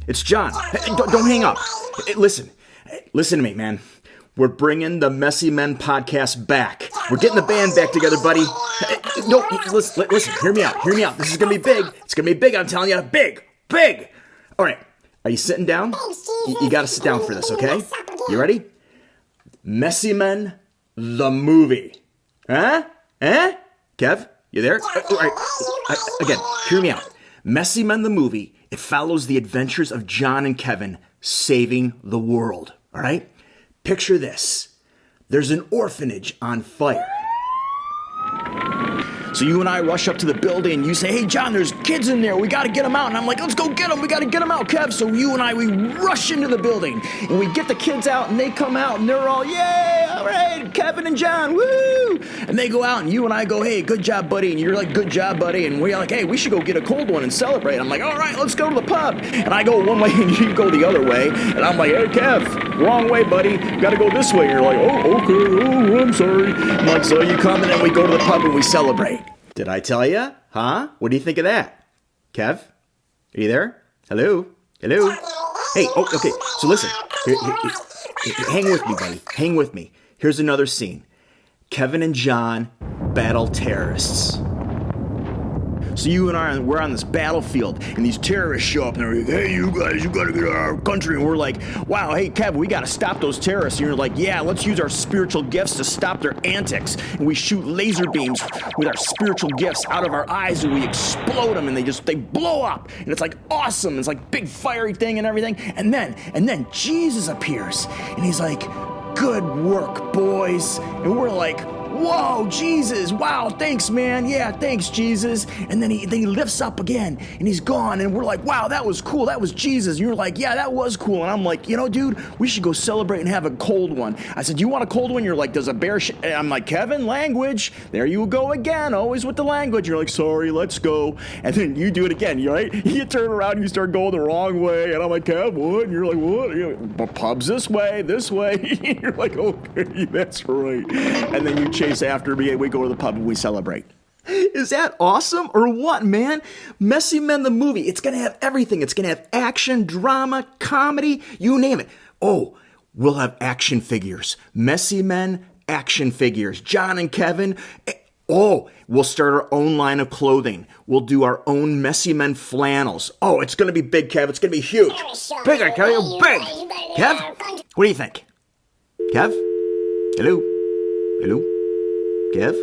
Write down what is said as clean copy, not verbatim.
It's John. Hey, don't hang up. Hey, listen to me, man. We're bringing the MessyMen podcast back. We're getting the band back together, buddy. Hey, no, listen, hear me out. This is gonna be big. It's gonna be big, I'm telling you. Big. All right, are you sitting down? You gotta sit down for this, okay? You ready? MessyMen, the movie. Huh? Kev, you there? All right. Again, hear me out. MessyMen, the movie, it follows the adventures of John and Kevin saving the world, all right? Picture this. There's an orphanage on fire. So you and I rush up to the building and you say, hey, John, there's kids in there. We got to get them out. And I'm like, let's go get them. We got to get them out, Kev. So you and I, we rush into the building and we get the kids out and they come out and they're all, yay, all right, Kevin and John, woo. And they go out and you and I go, hey, good job, buddy. And you're like, good job, buddy. And we're like, hey, we should go get a cold one and celebrate. I'm like, all right, let's go to the pub. And I go one way and you go the other way. And I'm like, hey, Kev, wrong way, buddy. You got to go this way. And you're like, oh, okay, oh, I'm sorry. I'm like, so you come and then we go to the pub and we celebrate. Did I tell you? Huh? What do you think of that? Kev? Are you there? Hello? Hey, okay. So listen. Here, hang with me, buddy. Hang with me. Here's another scene. Kevin and John battle terrorists. So you and I, we're on this battlefield, and these terrorists show up, and they're like, hey, you guys, you gotta get out of our country. And we're like, wow, hey, Kev, we gotta stop those terrorists. And you're like, yeah, let's use our spiritual gifts to stop their antics. And we shoot laser beams with our spiritual gifts out of our eyes, and we explode them, and they blow up. And it's like awesome. It's like big fiery thing and everything. And then Jesus appears, and he's like, good work, boys. And we're like, whoa, Jesus, wow, thanks, man. Yeah, thanks, Jesus. And then he lifts up again, and he's gone, and we're like, wow, that was cool. That was Jesus. And you're like, yeah, that was cool. And I'm like, you know, dude, we should go celebrate and have a cold one. I said, you want a cold one? You're like, does a bear I'm like, Kevin, language. There you go again, always with the language. You're like, sorry, let's go. And then you do it again, right? You turn around, and you start going the wrong way, and I'm like, Kev, what? And you're like, what? You're like, the pub's this way. You're like, okay, that's right. And then you chase after me and we go to the pub and we celebrate. Is that awesome or what, man? MessyMen the movie. It's going to have everything. It's going to have action, drama, comedy, you name it. Oh, we'll have action figures. MessyMen action figures. John and Kevin. Oh, we'll start our own line of clothing. We'll do our own MessyMen flannels. Oh, it's going to be big, Kev. It's going to be huge. Big, I tell you, big. Kev, what do you think? Kev? Hello? Kev?